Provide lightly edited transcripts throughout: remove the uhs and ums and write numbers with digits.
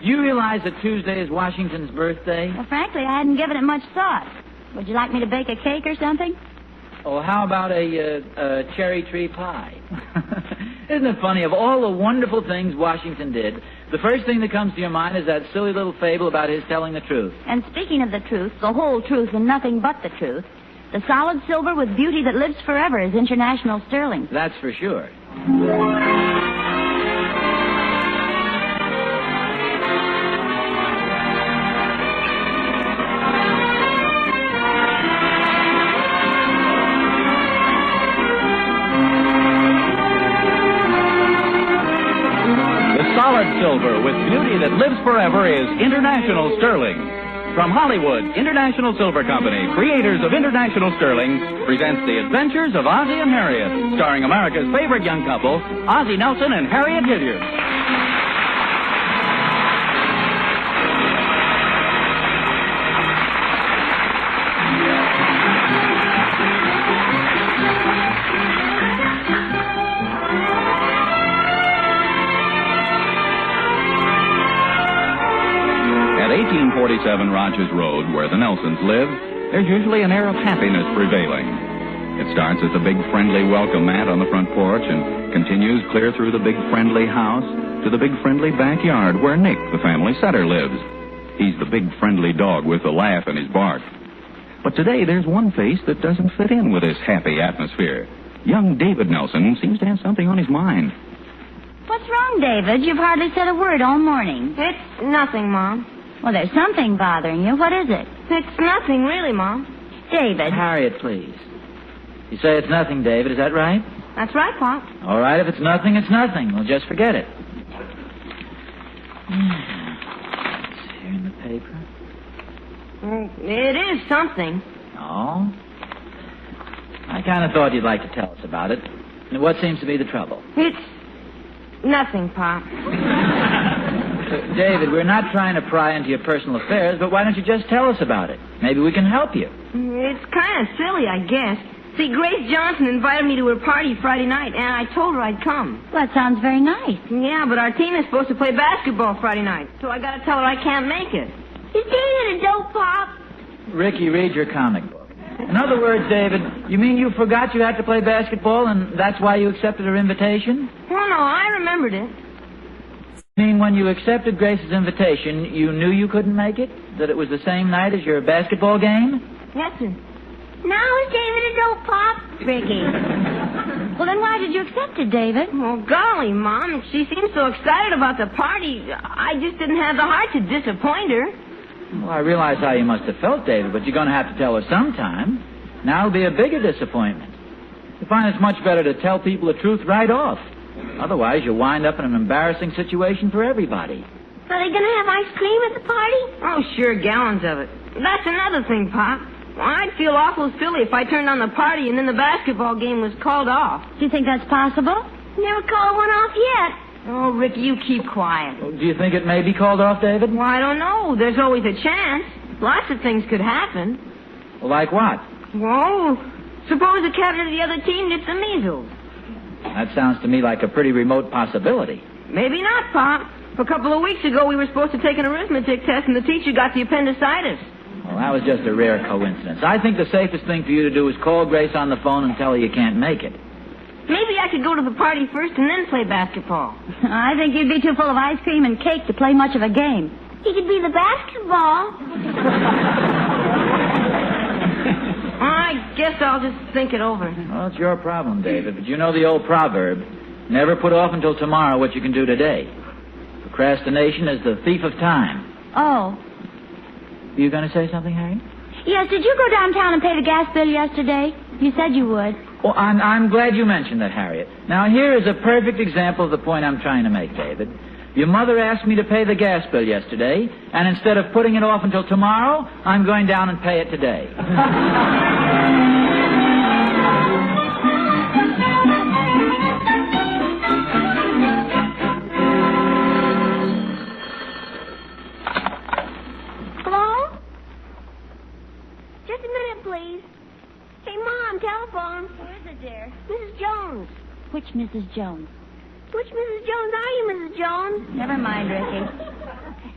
Do you realize that Tuesday is Washington's birthday? Well, frankly, I hadn't given it much thought. Would you like me to bake a cake or something? Oh, how about a cherry tree pie? Isn't it funny, of all the wonderful things Washington did, the first thing that comes to your mind is that silly little fable about his telling the truth. And speaking of the truth, the whole truth and nothing but the truth, the solid silver with beauty that lives forever is international sterling. That's for sure. Solid silver with beauty that lives forever is International Sterling. From Hollywood, International Silver Company, creators of International Sterling, presents The Adventures of Ozzie and Harriet, starring America's favorite young couple, Ozzie Nelson and Harriet Hilliard. At 1847 Rogers Road, where the Nelsons live, there's usually an air of happiness prevailing. It starts at the big friendly welcome mat on the front porch and continues clear through the big friendly house to the big friendly backyard where Nick, the family setter, lives. He's the big friendly dog with the laugh in his bark. But today there's one face that doesn't fit in with this happy atmosphere. Young David Nelson seems to have something on his mind. What's wrong, David? You've hardly said a word all morning. It's nothing, Mom. Well, there's something bothering you. What is it? It's nothing, really, Mom. David. Harriet, please. You say it's nothing, David. Is that right? That's right, Pop. All right, if it's nothing, it's nothing. We'll just forget it. It's here in the paper. It is something. Oh? I kind of thought you'd like to tell us about it. What seems to be the trouble? It's nothing, Pop. David, we're not trying to pry into your personal affairs, but why don't you just tell us about it? Maybe we can help you. It's kind of silly, I guess. See, Grace Johnson invited me to her party Friday night, and I told her I'd come. Well, that sounds very nice. Yeah, but our team is supposed to play basketball Friday night, so I got to tell her I can't make it. Is David a dope, Pop? Ricky, read your comic book. In other words, David, you mean you forgot you had to play basketball, and that's why you accepted her invitation? Well, no, I remembered it. You mean when you accepted Grace's invitation, you knew you couldn't make it? That it was the same night as your basketball game? Yes, sir. Now is David a dope, Pop? Ricky. Well, then why did you accept it, David? Oh, golly, Mom, she seemed so excited about the party. I just didn't have the heart to disappoint her. Well, I realize how you must have felt, David, but you're going to have to tell her sometime. Now it'll be a bigger disappointment. You find it's much better to tell people the truth right off. Otherwise, you'll wind up in an embarrassing situation for everybody. Are they going to have ice cream at the party? Oh, sure, gallons of it. That's another thing, Pop. Well, I'd feel awful silly if I turned on the party and then the basketball game was called off. Do you think that's possible? Never called one off yet. Oh, Ricky, you keep quiet. Well, do you think it may be called off, David? Well, I don't know. There's always a chance. Lots of things could happen. Well, like what? Well, suppose the captain of the other team gets the measles. That sounds to me like a pretty remote possibility. Maybe not, Pop. A couple of weeks ago, we were supposed to take an arithmetic test, and the teacher got the appendicitis. Well, that was just a rare coincidence. I think the safest thing for you to do is call Grace on the phone and tell her you can't make it. Maybe I could go to the party first and then play basketball. I think you'd be too full of ice cream and cake to play much of a game. He could be the basketball. I guess I'll just think it over. Well, it's your problem, David, but you know the old proverb, never put off until tomorrow what you can do today. Procrastination is the thief of time. Oh. You going to say something, Harry? Yes, did you go downtown and pay the gas bill yesterday? You said you would. Well, I'm glad you mentioned that, Harriet. Now, here is a perfect example of the point I'm trying to make, David. Your mother asked me to pay the gas bill yesterday, and instead of putting it off until tomorrow, I'm going down and pay it today. Hello? Just a minute, please. Hey, Mom, telephone. Who is it, dear? Mrs. Jones. Which Mrs. Jones? Which Mrs. Jones are you, Mrs. Jones? Never mind, Ricky.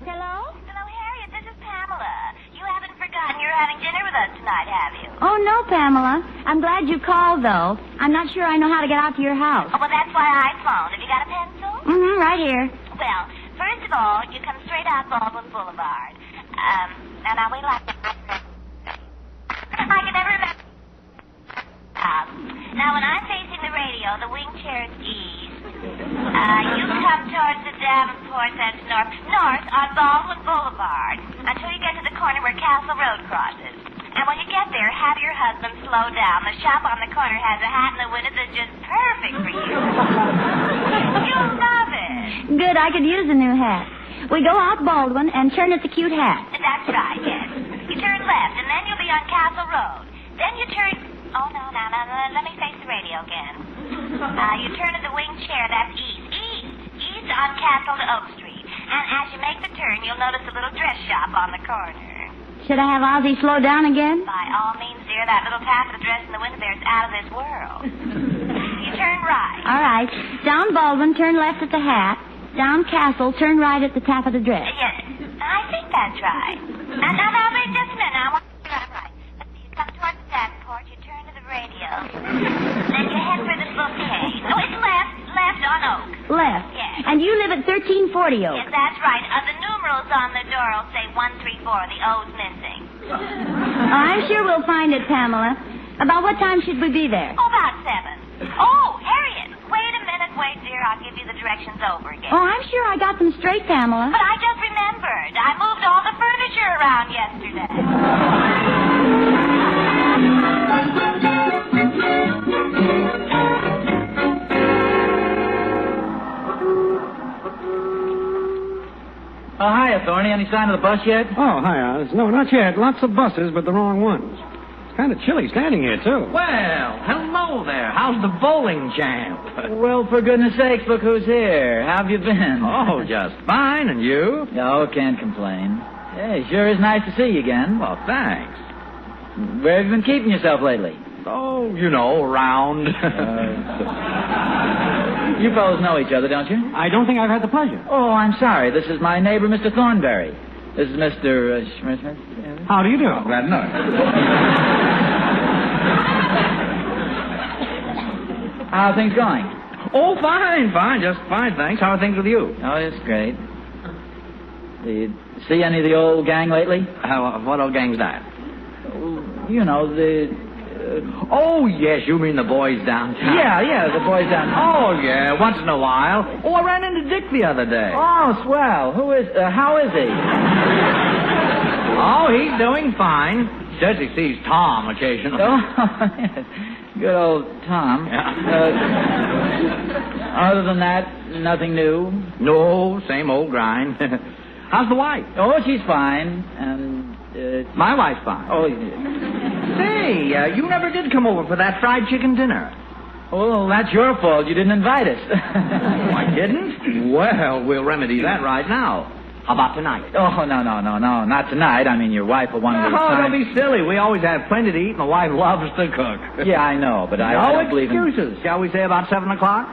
Hello? Hello, Harriet. This is Pamela. You haven't forgotten you're having dinner with us tonight, have you? Oh, no, Pamela. I'm glad you called, though. I'm not sure I know how to get out to your house. Oh, well, that's why I phoned. Have you got a pencil? Mm-hmm, right here. Well, first of all, you come straight out Baldwin Boulevard. And I wait like I can never remember. Now, when I'm facing the radio, the wing chair is east. You come towards the Davenport, that's north on Baldwin Boulevard until you get to the corner where Castle Road crosses. And when you get there, have your husband slow down. The shop on the corner has a hat in the window that's just perfect for you. You'll love it. Good, I could use a new hat. We go out Baldwin and turn at the cute hat. That's right, yes. You turn left, and then you'll be on Castle Road. Then you turn... Oh, no, let me face the radio again. You turn to the wing chair, that's east on Castle to Oak Street. And as you make the turn, you'll notice a little dress shop on the corner. Should I have Ozzie slow down again? By all means, dear, that little taffeta dress in the window there is out of this world. You turn right. All right. Down Baldwin, turn left at the hat. Down Castle, turn right at the taffeta dress. Yes, I think that's right. Now, wait just a minute. I want to be right. Let's see, you come towards the Davenport, you turn to the radio. Then you head for the bouquet. No, it's left on Oak. Left. Yes. And you live at 1340 Oak. Yes, that's right. The numerals on the door will say 134. The O's missing. I'm sure we'll find it, Pamela. About what time should we be there? Oh, about 7. Oh, Harriet, wait a minute. Wait, dear. I'll give you the directions over again. Oh, I'm sure I got them straight, Pamela. But I just remembered. I moved all the furniture around yesterday. Oh, hiya, Thorny. Any sign of the bus yet? Oh, hi, Oz. No, not yet. Lots of buses, but the wrong ones. It's kind of chilly standing here, too. Well, hello there. How's the bowling champ? Well, for goodness sakes, look who's here. How have you been? Oh, just fine. And you? Oh, can't complain. Hey, sure is nice to see you again. Well, thanks. Where have you been keeping yourself lately? Oh, you know, around. You fellows know each other, don't you? I don't think I've had the pleasure. Oh, I'm sorry. This is my neighbor, Mr. Thornberry. This is Mr. Schmidt. How do you do? Glad to know it. How are things going? Oh, fine. Just fine, thanks. How are things with you? Oh, it's great. Do you see any of the old gang lately? What old gang's that? You know, the... Oh, yes, you mean the boys downtown. Yeah, the boys down. Oh, yeah, once in a while. Oh, I ran into Dick the other day. Oh, swell. How is he? Oh, he's doing fine. Says he sees Tom occasionally. Oh, yes. Good old Tom. Yeah. Other than that, nothing new? No, same old grind. How's the wife? Oh, she's fine. And, my wife's fine. Oh, Say, you never did come over for that fried chicken dinner. well, that's your fault. You didn't invite us. Oh, I didn't? Well, we'll remedy that right now. How about tonight? Oh, no, not tonight. I mean, your wife will want to... Oh, don't be silly. We always have plenty to eat, and the wife loves to cook. Yeah, I know, but I No don't believe in... excuses. Shall we say about 7 o'clock?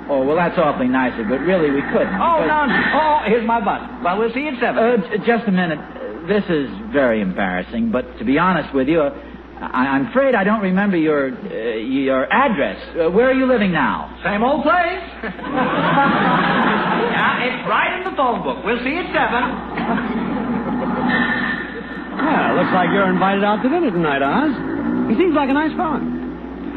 Oh, well, that's awfully nice of you, but really we couldn't. Oh, because- no. Oh, here's my bus. Well, we'll see you at 7. Just a minute. This is very embarrassing, but to be honest with you, I'm afraid I don't remember your address. Where are you living now? Same old place. Yeah, it's right in the phone book. We'll see you at 7. Well, looks like you're invited out to dinner tonight, Oz. He seems like a nice fellow.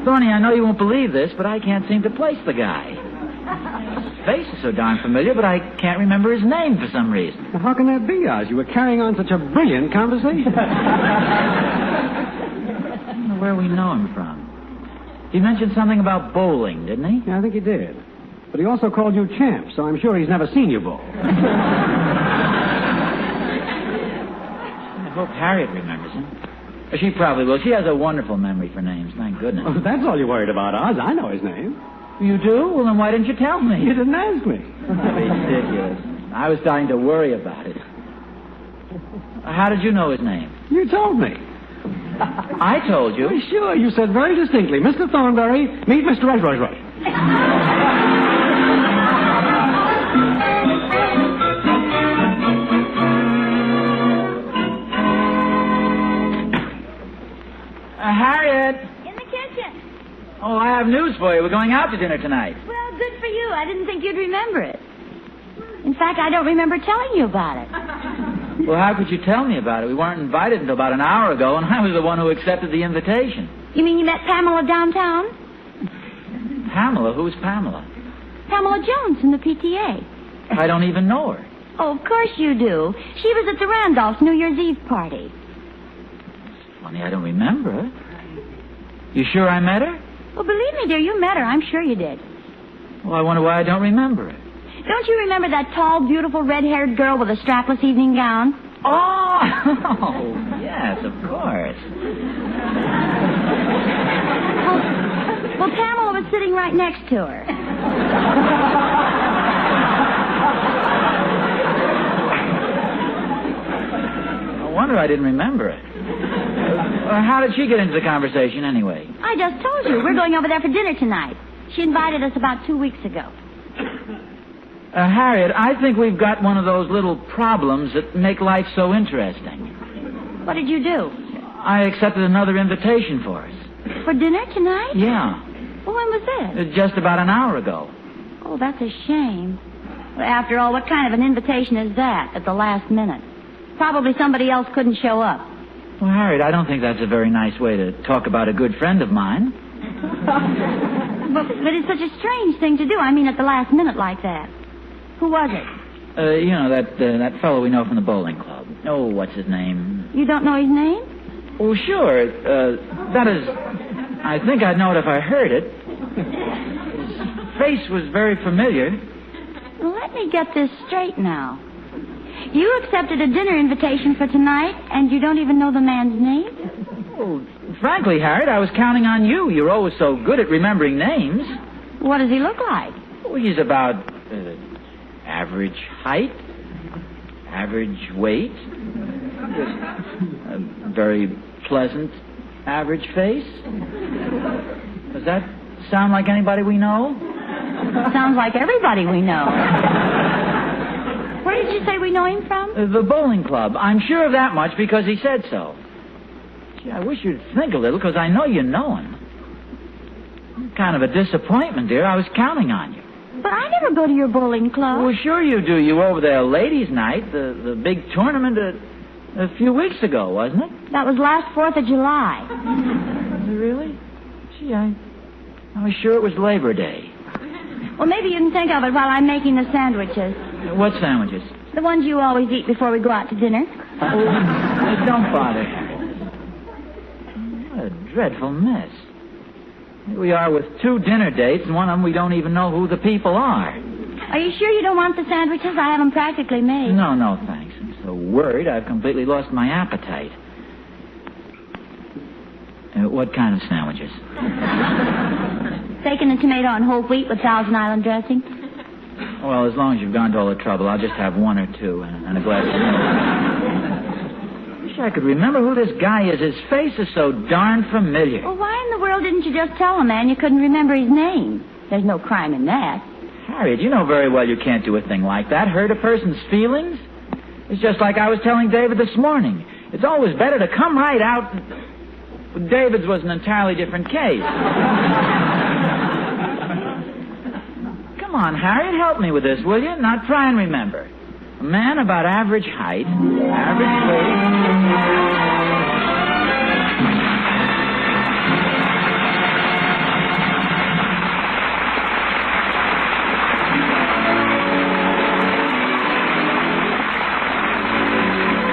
Thorny, I know you won't believe this, but I can't seem to place the guy. His face is so darn familiar, but I can't remember his name for some reason. Now, how can that be, Oz? You were carrying on such a brilliant conversation. I don't know where we know him from. He mentioned something about bowling, didn't he? Yeah, I think he did. But he also called you champ, so I'm sure he's never seen you bowl. I hope Harriet remembers him. She probably will. She has a wonderful memory for names, thank goodness. Oh, that's all you're worried about, Oz. I know his name. You do? Well, then why didn't you tell me? You didn't ask me. Ridiculous. I was starting to worry about it. How did you know his name? You told me. I told you. Oh, sure, you said very distinctly, Mr. Thornberry, meet Mr. Rush. have news for you. We're going out to dinner tonight. Well, good for you. I didn't think you'd remember it. In fact, I don't remember telling you about it. Well, how could you tell me about it? We weren't invited until about an hour ago, and I was the one who accepted the invitation. You mean you met Pamela downtown? Pamela? Who's Pamela? Pamela Jones from the PTA. I don't even know her. Oh, of course you do. She was at the Randolph's New Year's Eve party. Funny, I don't remember her. You sure I met her? Well, believe me, dear, you met her. I'm sure you did. Well, I wonder why I don't remember her. Don't you remember that tall, beautiful, red-haired girl with a strapless evening gown? Oh, yes, of course. Well, Pamela was sitting right next to her. No wonder I didn't remember it. How did she get into the conversation, anyway? I just told you. We're going over there for dinner tonight. She invited us about 2 weeks ago. Harriet, I think we've got one of those little problems that make life so interesting. What did you do? I accepted another invitation for us. For dinner tonight? Yeah. Well, when was this? Just about an hour ago. Oh, that's a shame. Well, after all, what kind of an invitation is that at the last minute? Probably somebody else couldn't show up. Well, Harriet, I don't think that's a very nice way to talk about a good friend of mine. But it's such a strange thing to do. I mean, at the last minute like that. Who was it? You know, that fellow we know from the bowling club. Oh, what's his name? You don't know his name? Oh, sure. That is... I think I'd know it if I heard it. His face was very familiar. Well, let me get this straight now. You accepted a dinner invitation for tonight, and you don't even know the man's name? Oh, frankly, Harriet, I was counting on you. You're always so good at remembering names. What does he look like? Oh, he's about average height, average weight, a very pleasant average face. Does that sound like anybody we know? Sounds like everybody we know. Where did you say we know him from? The bowling club. I'm sure of that much because he said so. Gee, I wish you'd think a little, because I know you know him. Kind of a disappointment, dear. I was counting on you. But I never go to your bowling club. Well, sure you do. You were over there ladies' night, the big tournament a few weeks ago, wasn't it? That was last 4th of July. Was it really? Gee, I was sure it was Labor Day. Well, maybe you can think of it while I'm making the sandwiches. What sandwiches? The ones you always eat before we go out to dinner. Oh, don't bother. What a dreadful mess. Here we are with 2 dinner dates, and one of them we don't even know who the people are. Are you sure you don't want the sandwiches? I have them practically made. No, thanks. I'm so worried I've completely lost my appetite. What kind of sandwiches? Bacon and tomato and whole wheat with Thousand Island dressing. Well, as long as you've gone to all the trouble, I'll just have 1 or 2 and a glass of milk. Wish I could remember who this guy is. His face is so darn familiar. Well, why in the world didn't you just tell a man you couldn't remember his name? There's no crime in that. Harriet, you know very well you can't do a thing like that. Hurt a person's feelings. It's just like I was telling David this morning. It's always better to come right out. David's was an entirely different case. Come on, Harriet, help me with this, will you? Now try and remember. A man about average height, average weight.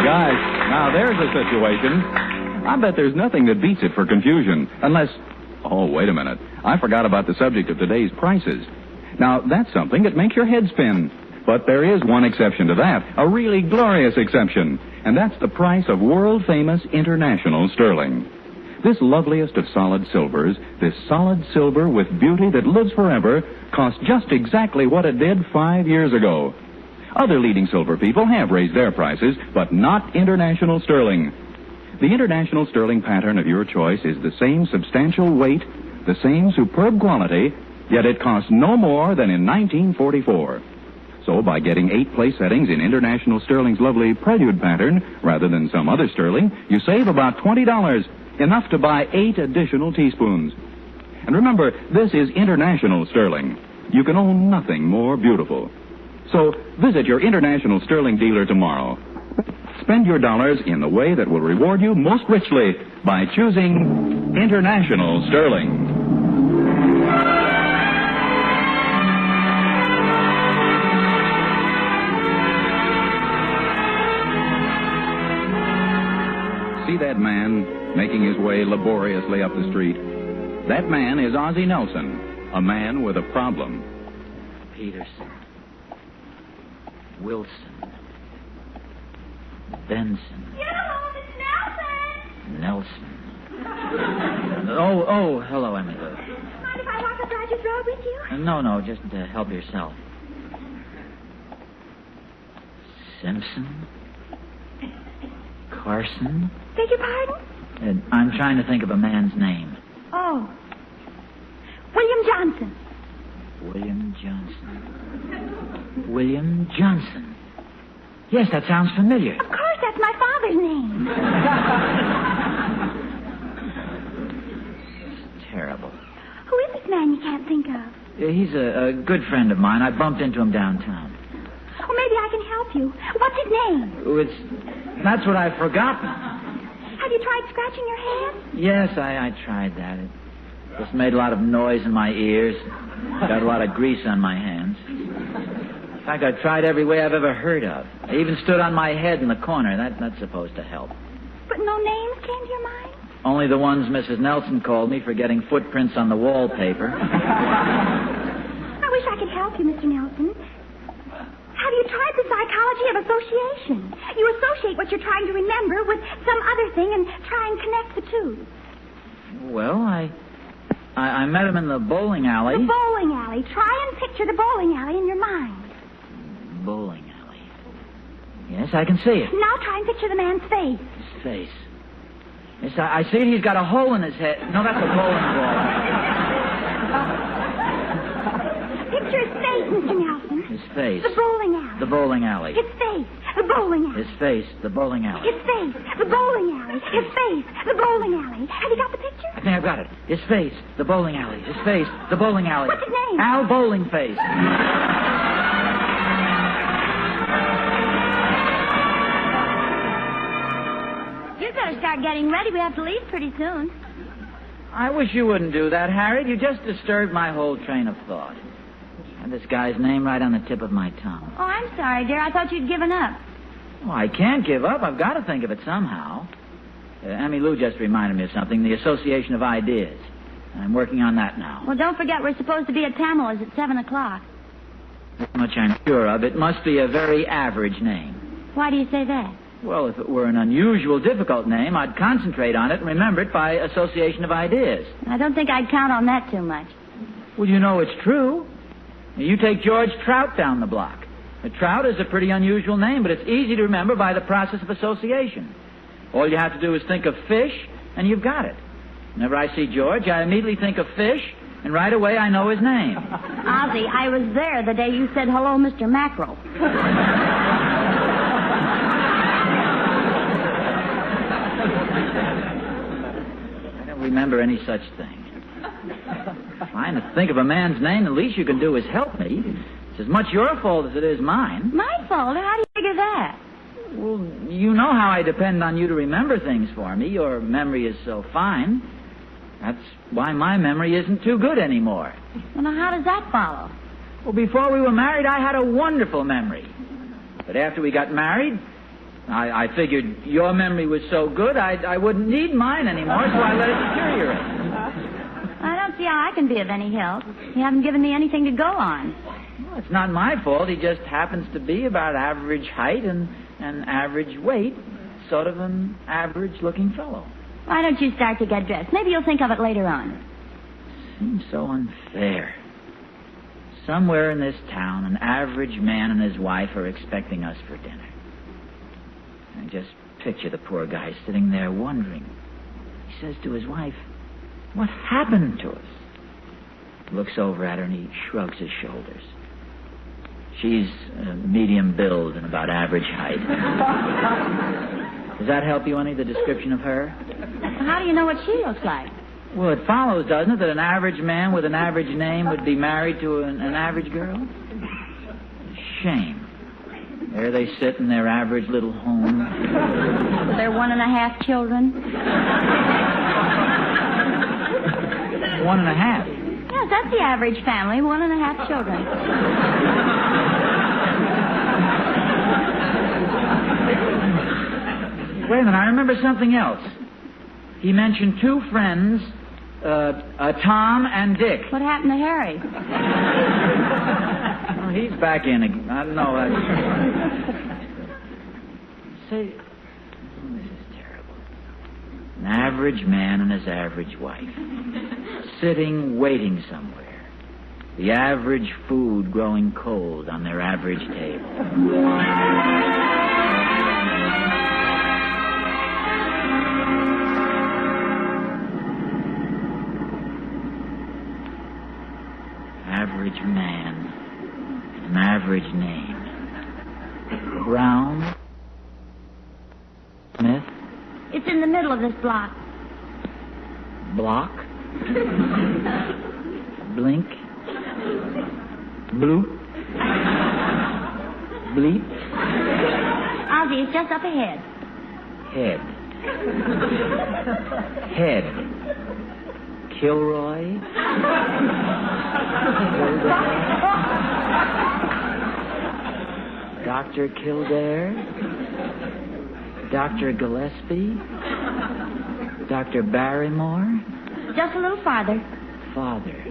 Guys, now there's a situation. I bet there's nothing that beats it for confusion, unless... Oh, wait a minute. I forgot about the subject of today's prices. Now, that's something that makes your head spin. But there is one exception to that, a really glorious exception, and that's the price of world-famous international sterling. This loveliest of solid silvers, this solid silver with beauty that lives forever, costs just exactly what it did 5 years ago. Other leading silver people have raised their prices, but not international sterling. The international sterling pattern of your choice is the same substantial weight, the same superb quality, yet it costs no more than in 1944. So by getting 8 place settings in international sterling's lovely prelude pattern, rather than some other sterling, you save about $20, enough to buy 8 additional teaspoons. And remember, this is international sterling. You can own nothing more beautiful. So visit your international sterling dealer tomorrow. Spend your dollars in the way that will reward you most richly by choosing international sterling. See that man making his way laboriously up the street? That man is Ozzie Nelson, a man with a problem. Peterson. Wilson. Benson. It's Nelson. Nelson. Oh, hello, Emily. Mind if I walk up Rogers Road with you? No, just help yourself. Simpson? Carson? Beg your pardon? I'm trying to think of a man's name. Oh. William Johnson. William Johnson. William Johnson. Yes, that sounds familiar. Of course, that's my father's name. It's terrible. Who is this man you can't think of? He's a good friend of mine. I bumped into him downtown. Well, maybe I can help you. What's his name? That's what I've forgotten. Have you tried scratching your head? Yes, I tried that. It just made a lot of noise in my ears. Got a lot of grease on my hands. In fact, I tried every way I've ever heard of. I even stood on my head in the corner. That's supposed to help. But no names came to your mind? Only the ones Mrs. Nelson called me for getting footprints on the wallpaper. I wish I could help you, Mr. Nelson. Have you tried the psychology of association? You associate what you're trying to remember with some other thing and try and connect the two. Well, I met him in the bowling alley. The bowling alley. Try and picture the bowling alley in your mind. Bowling alley. Yes, I can see it. Now try and picture the man's face. His face. Yes, I see it. He's got a hole in his head. No, that's a bowling ball. Picture his face, Mr. Nelson. His face. The bowling alley. The bowling alley. His face. The bowling alley. His face. The bowling alley. His face. The bowling alley. His face. The bowling alley. Have you got the picture? I think I've got it. His face. The bowling alley. His face. The bowling alley. What's his name? Al Bowling Face. You better start getting ready. We have to leave pretty soon. I wish you wouldn't do that, Harriet. You just disturbed my whole train of thought. I had this guy's name right on the tip of my tongue. Oh, I'm sorry, dear. I thought you'd given up. Oh, I can't give up. I've got to think of it somehow. Emmy Lou just reminded me of something, the association of ideas. I'm working on that now. Well, don't forget we're supposed to be at Pamela's at 7 o'clock. That much I'm sure of. It must be a very average name. Why do you say that? Well, if it were an unusual, difficult name, I'd concentrate on it and remember it by association of ideas. I don't think I'd count on that too much. Well, you know it's true. You take George Trout down the block. Trout is a pretty unusual name, but it's easy to remember by the process of association. All you have to do is think of fish, and you've got it. Whenever I see George, I immediately think of fish, and right away I know his name. Ozzie, I was there the day you said, hello, Mr. Mackerel. I don't remember any such thing. Trying to think of a man's name, the least you can do is help me. It's as much your fault as it is mine. My fault? How do you figure that? Well, you know how I depend on you to remember things for me. Your memory is so fine. That's why my memory isn't too good anymore. Well, now, how does that follow? Well, before we were married, I had a wonderful memory. But after we got married, I figured your memory was so good, I wouldn't need mine anymore, so I let it deteriorate. I don't see how I can be of any help. You haven't given me anything to go on. Well, it's not my fault. He just happens to be about average height and average weight, sort of an average-looking fellow. Why don't you start to get dressed? Maybe you'll think of it later on. Seems so unfair. Somewhere in this town, an average man and his wife are expecting us for dinner. I just picture the poor guy sitting there wondering. He says to his wife, "What happened to us?" He looks over at her and he shrugs his shoulders. She's medium build and about average height. Does that help you any, the description of her? How do you know what she looks like? Well, it follows, doesn't it, that an average man with an average name would be married to an average girl? Shame. There they sit in their average little home. With their 1.5 children. 1.5. Yes, that's the average family, 1.5 children. Wait a minute, I remember something else. He mentioned 2 friends, Tom and Dick. What happened to Harry? Oh, he's back in again. I don't know. Say, this is terrible. An average man and his average wife. Sitting, waiting somewhere. The average food growing cold on their average table. Average man, an average name. Brown? Smith? It's in the middle of this block. Block? Blink? Bloop? Bleep? Ozzie, it's just up ahead. Head. Head. Kilroy? Dr. Kildare? Dr. Gillespie? Dr. Barrymore? Just a little farther. Father.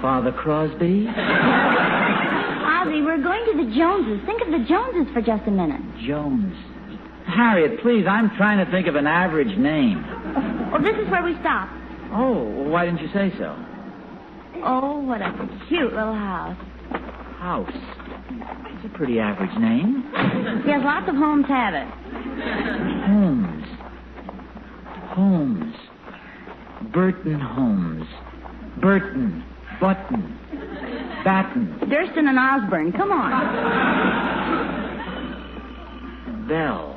Father Crosby? Ozzie, we're going to the Joneses. Think of the Joneses for just a minute. Jones. Harriet, please, I'm trying to think of an average name. Oh, this is where we stop. Oh, well, why didn't you say so? Oh, what a cute little house. House. It's a pretty average name. Yes, lots of homes have it. Holmes. Holmes. Burton Holmes. Burton. Button. Batten. Durston and Osborne. Come on. Bell.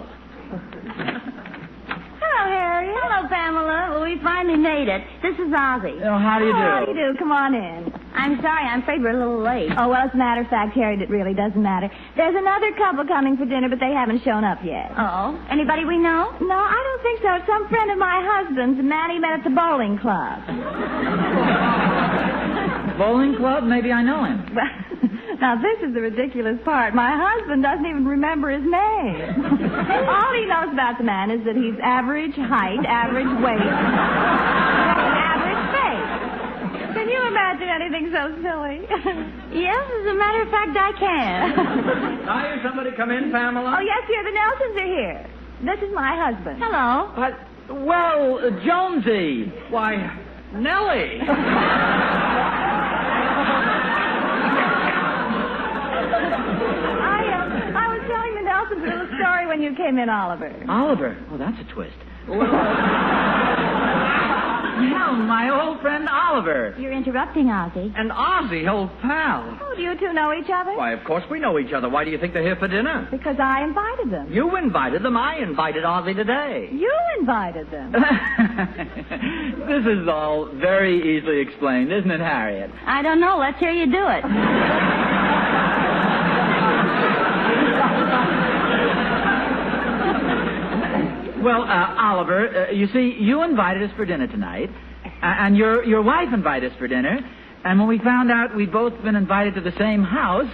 Hello, Harriet. Hello, Pamela. Well, we finally made it. This is Ozzie. Oh, how do you do? How do you do? Come on in. I'm sorry. I'm afraid we're a little late. Oh, well, as a matter of fact, Harriet, it really doesn't matter. There's another couple coming for dinner, but they haven't shown up yet. Oh. Anybody we know? No, I don't think so. It's some friend of my husband's, a man he met at the bowling club. Bowling club? Maybe I know him. Well, now, this is the ridiculous part. My husband doesn't even remember his name. All he knows about the man is that he's average height, average weight, average face. Can you imagine anything so silly? Yes, as a matter of fact, I can. Now, here's somebody come in, Pamela. Oh, yes, dear, the Nelsons are here. This is my husband. Hello. Well, Jonesy. Why, Nellie. I was telling the Nelsons a little story when you came in, Oliver. Oliver? Oh, that's a twist. Well, my old friend Oliver. You're interrupting, Ozzie. And Ozzie, old pal. Oh, do you two know each other? Why, of course we know each other. Why do you think they're here for dinner? Because I invited them. You invited them. I invited Ozzie today. You invited them. This is all very easily explained, isn't it, Harriet? I don't know. Let's hear you do it. Well, Oliver, you see, you invited us for dinner tonight, and your wife invited us for dinner, and when we found out we'd both been invited to the same house,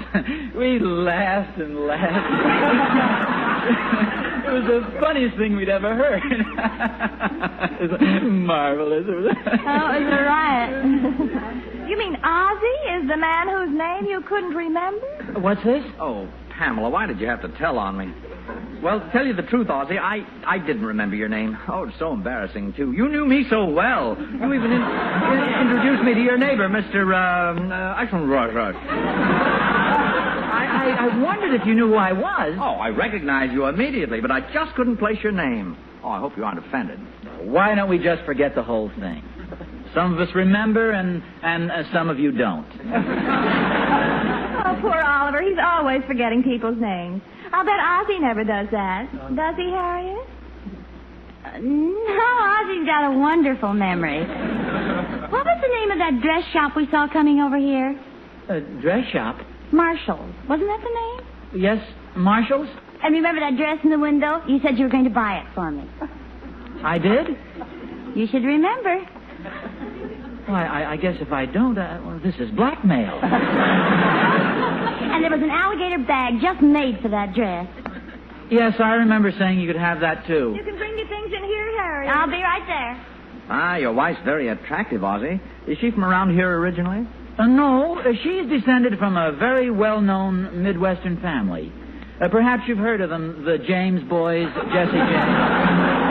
we laughed and laughed. It was the funniest thing we'd ever heard. It was marvelous. Oh, it was a riot. You mean Ozzie is the man whose name you couldn't remember? What's this? Oh, Pamela, why did you have to tell on me? Well, to tell you the truth, Ozzie, I didn't remember your name. Oh, it's so embarrassing, too. You knew me so well. You even introduced me to your neighbor, Mr. I wondered if you knew who I was. Oh, I recognized you immediately, but I just couldn't place your name. Oh, I hope you aren't offended. Why don't we just forget the whole thing? Some of us remember, and some of you don't. Oh, poor Oliver. He's always forgetting people's names. I'll bet Ozzie never does that. Does he, Harriet? No, Ozzie's got a wonderful memory. What was the name of that dress shop we saw coming over here? A dress shop? Marshall's. Wasn't that the name? Yes, Marshall's? And remember that dress in the window? You said you were going to buy it for me. I did? You should remember. Why, I guess if I don't, well, this is blackmail. And there was an alligator bag just made for that dress. Yes, I remember saying you could have that, too. You can bring your things in here, Harriet. I'll be right there. Ah, your wife's very attractive, Ozzie. Is she from around here originally? No, she's descended from a very well-known Midwestern family. Perhaps you've heard of them, the James boys, Jesse James.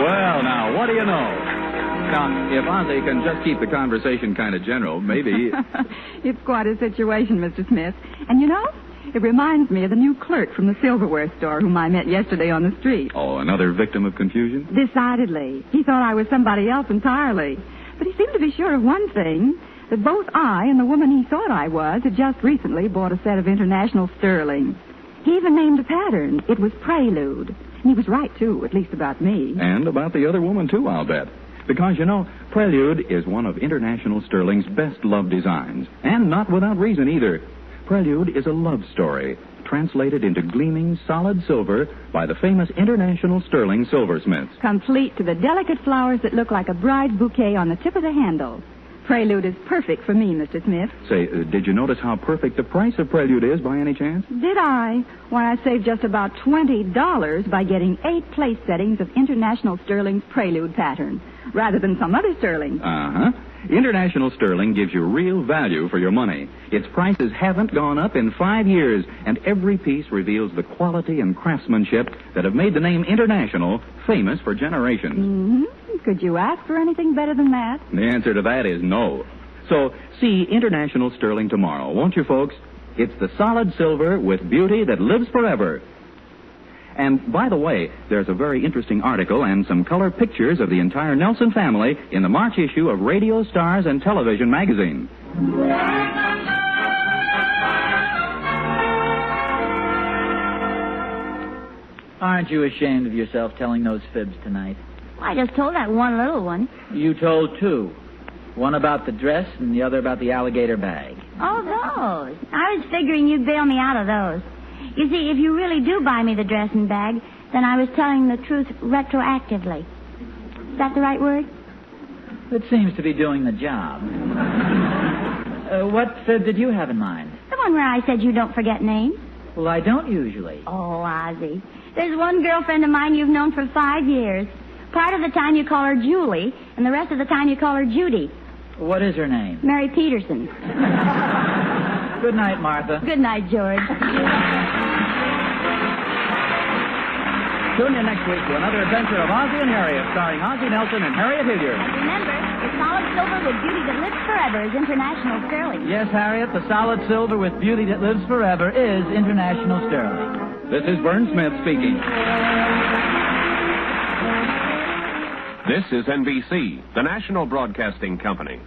Well, now, what do you know? Now, if Ozzie can just keep the conversation kind of general, maybe... It's quite a situation, Mr. Smith. And you know, it reminds me of the new clerk from the silverware store whom I met yesterday on the street. Oh, another victim of confusion? Decidedly. He thought I was somebody else entirely. But he seemed to be sure of one thing, that both I and the woman he thought I was had just recently bought a set of international sterling. He even named a pattern. It was Prelude. And he was right, too, at least about me. And about the other woman, too, I'll bet. Because, you know, Prelude is one of International Sterling's best-loved designs. And not without reason, either. Prelude is a love story, translated into gleaming, solid silver by the famous International Sterling silversmiths. Complete to the delicate flowers that look like a bride's bouquet on the tip of the handle. Prelude is perfect for me, Mr. Smith. Say, did you notice how perfect the price of Prelude is by any chance? Did I? Why, I saved just about $20 by getting 8 place settings of International Sterling's Prelude pattern, rather than some other sterling. Uh-huh. International Sterling gives you real value for your money. Its prices haven't gone up in 5 years, and every piece reveals the quality and craftsmanship that have made the name International famous for generations. Mm-hmm. Could you ask for anything better than that? The answer to that is no. So, see International Sterling tomorrow, won't you, folks? It's the solid silver with beauty that lives forever. And, by the way, there's a very interesting article and some color pictures of the entire Nelson family in the March issue of Radio Stars and Television magazine. Aren't you ashamed of yourself telling those fibs tonight? I just told that one little one. You told 2. One about the dress and the other about the alligator bag. Oh, those. I was figuring you'd bail me out of those. You see, if you really do buy me the dress and bag, then I was telling the truth retroactively. Is that the right word? It seems to be doing the job. What fib did you have in mind? The one where I said you don't forget names. Well, I don't usually. Oh, Ozzie. There's one girlfriend of mine you've known for 5 years. Part of the time you call her Julie, and the rest of the time you call her Judy. What is her name? Mary Peterson. Good night, Martha. Good night, George. Tune in next week to another adventure of Ozzie and Harriet, starring Ozzie Nelson and Harriet Hilliard. And remember, the solid silver with beauty that lives forever is International Sterling. Yes, Harriet, the solid silver with beauty that lives forever is International Sterling. This is Vern Smith speaking. This is NBC, the national broadcasting company.